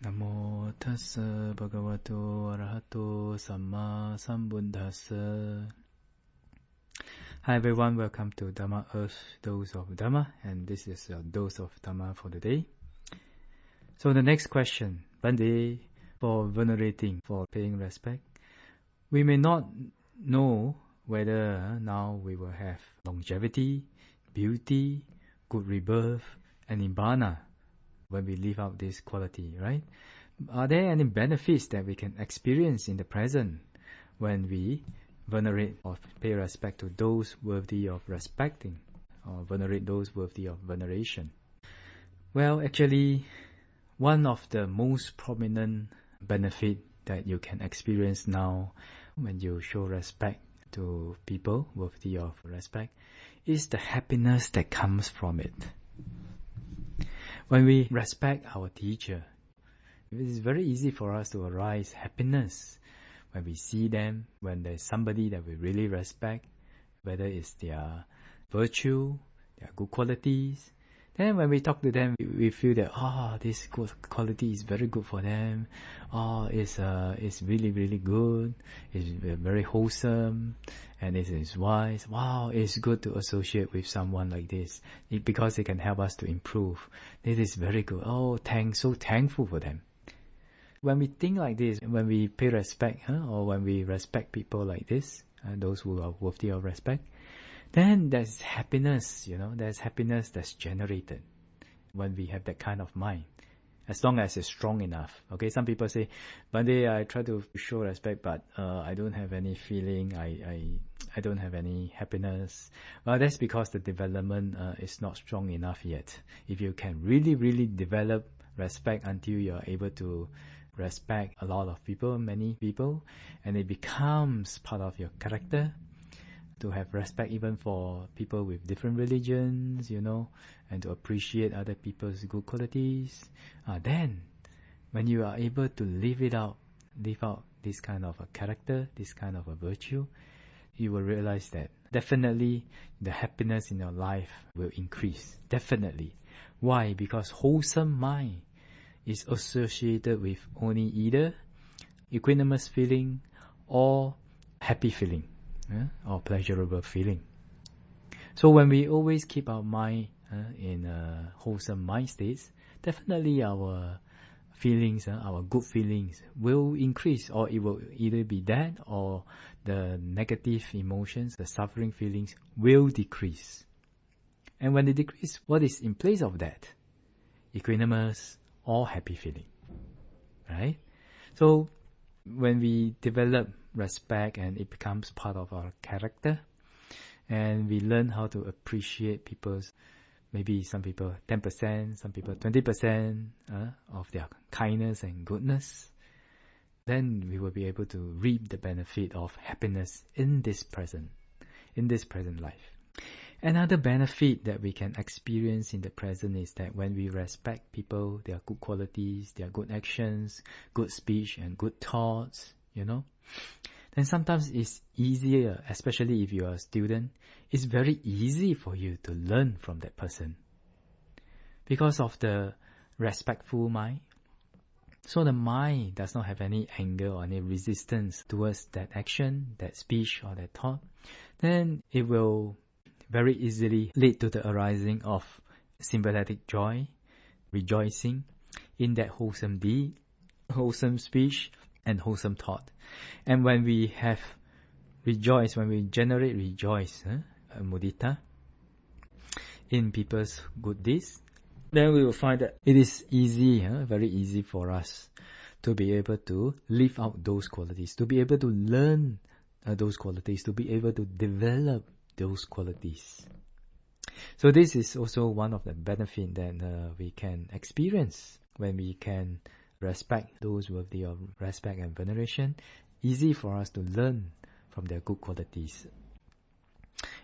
Namo tassa bhagavato arahato samma sambuddhassa. Hi everyone, welcome to Dhamma Earth, Dose of Dhamma, and this is your dose of Dhamma for the day. So the next question, Bande, for venerating, for paying respect. We may not know whether now we will have longevity, beauty, good rebirth, and nibbana when we live out this quality, right? Are there any benefits that we can experience in the present when we venerate or pay respect to those worthy of respecting, or venerate those worthy of veneration? Well, actually, one of the most prominent benefit that you can experience now when you show respect to people worthy of respect is the happiness that comes from it. When we respect our teacher, it is very easy for us to arise happiness when we see them, when there's somebody that we really respect, whether it's their virtue, their good qualities. Then when we talk to them, we feel that, this good quality is very good for them. It's really, really good. It's very wholesome, and it is wise. Wow, it's good to associate with someone like this because it can help us to improve. This is very good. So thankful for them. When we think like this, when we pay respect, or when we respect people like this, those who are worthy of respect, then there's happiness, there's happiness that's generated when we have that kind of mind, as long as it's strong enough. Okay, some people say, Bande, I try to show respect, but I don't have any feeling, I don't have any happiness. Well, that's because the development is not strong enough yet. If you can really, really develop respect until you're able to respect a lot of people, many people, and it becomes part of your character, to have respect even for people with different religions, and to appreciate other people's good qualities. Then, when you are able to live out this kind of a character, this kind of a virtue, you will realize that definitely the happiness in your life will increase. Definitely. Why? Because wholesome mind is associated with only either equanimous feeling or happy feeling. Or pleasurable feeling. So when we always keep our mind in a wholesome mind states, definitely our feelings, our good feelings will increase, or it will either be that or the negative emotions, the suffering feelings will decrease. And when they decrease, what is in place of that? Equanimous or happy feeling, right? So when we develop respect and it becomes part of our character, and we learn how to appreciate people's, maybe some people 10%, some people 20% of their kindness and goodness, then we will be able to reap the benefit of happiness in this present life. Another benefit that we can experience in the present is that when we respect people, their good qualities, their good actions, good speech and good thoughts, then sometimes it's easier, especially if you are a student, it's very easy for you to learn from that person because of the respectful mind. So the mind does not have any anger or any resistance towards that action, that speech or that thought. Then it will very easily lead to the arising of sympathetic joy, rejoicing in that wholesome deed, wholesome speech, and wholesome thought. And when we have rejoice, when we generate rejoice, mudita, in people's good deeds, then we will find that it is easy, very easy for us to be able to live out those qualities, to be able to learn those qualities, to be able to develop those qualities. So this is also one of the benefits that we can experience when we can respect those worthy of respect and veneration. Easy for us to learn from their good qualities.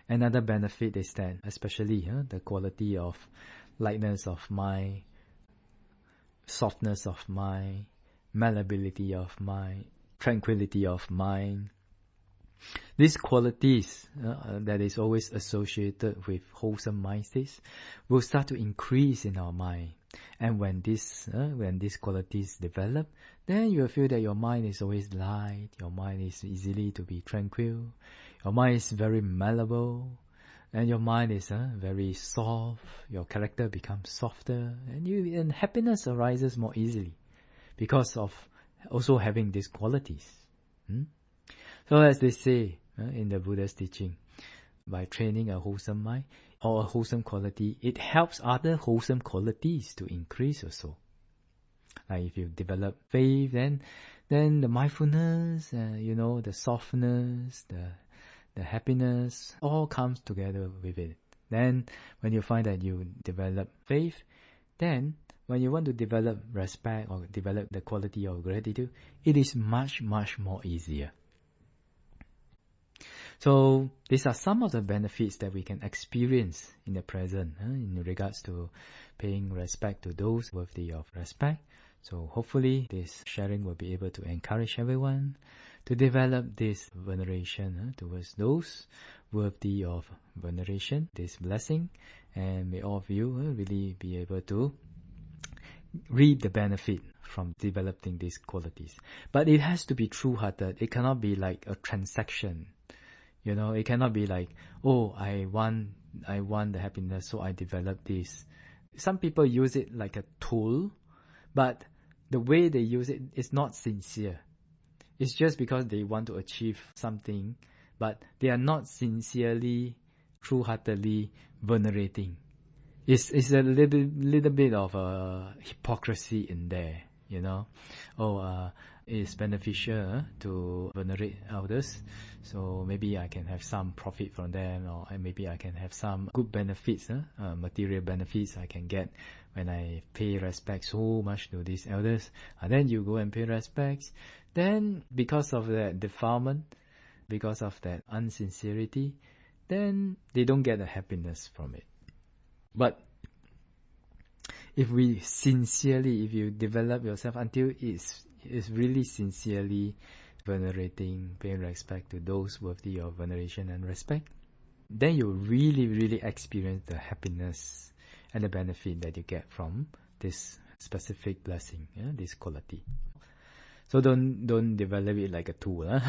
Another benefit is that, especially the quality of lightness of mind, softness of mind, malleability of mind, tranquility of mind. These qualities that is always associated with wholesome mind states will start to increase in our mind. And when these qualities develop, then you will feel that your mind is always light, your mind is easily to be tranquil, your mind is very malleable, and your mind is very soft, your character becomes softer, and happiness arises more easily because of also having these qualities. So as they say in the Buddha's teaching, by training a wholesome mind or a wholesome quality, it helps other wholesome qualities to increase also. Like if you develop faith, then the mindfulness, the softness, the happiness, all comes together with it. Then when you find that you develop faith, then when you want to develop respect or develop the quality of gratitude, it is much, much more easier. So these are some of the benefits that we can experience in the present in regards to paying respect to those worthy of respect. So hopefully this sharing will be able to encourage everyone to develop this veneration towards those worthy of veneration, this blessing, and may all of you really be able to reap the benefit from developing these qualities. But it has to be true-hearted. It cannot be like a transaction. It cannot be like, I want the happiness, so I develop this. Some people use it like a tool, but the way they use it is not sincere. It's just because they want to achieve something, but they are not sincerely, true-heartedly venerating. It's a little bit of hypocrisy in there, it's beneficial to venerate elders, so maybe I can have some profit from them, or maybe I can have some good benefits, material benefits I can get when I pay respect so much to these elders. And then you go and pay respects, then because of that defilement, because of that insincerity, then they don't get the happiness from it. But if you develop yourself until it's really sincerely venerating, paying respect to those worthy of veneration and respect, then you really, really experience the happiness and the benefit that you get from this specific blessing, this quality. So don't develop it like a tool.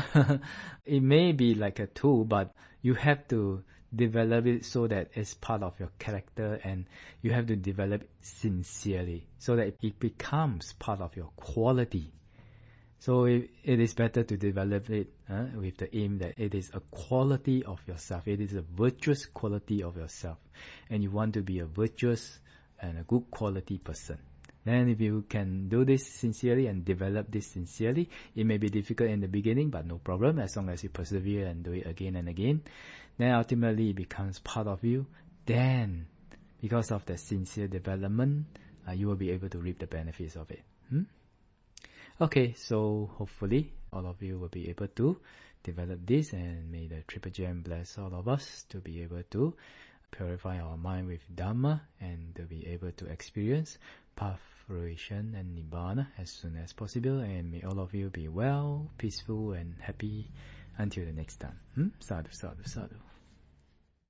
It may be like a tool, but you have to develop it so that it's part of your character, and you have to develop it sincerely so that it becomes part of your quality. So it is better to develop it with the aim that it is a quality of yourself. It is a virtuous quality of yourself, and you want to be a virtuous and a good quality person. Then if you can do this sincerely and develop this sincerely, it may be difficult in the beginning, but no problem, as long as you persevere and do it again and again. Then ultimately it becomes part of you. Then, because of the sincere development, you will be able to reap the benefits of it. Okay, so hopefully all of you will be able to develop this, and may the Triple Gem bless all of us to be able to purify our mind with Dhamma and to be able to experience path, fruition and Nibbana as soon as possible. And may all of you be well, peaceful and happy until the next time. Sadhu, sadhu, sadhu.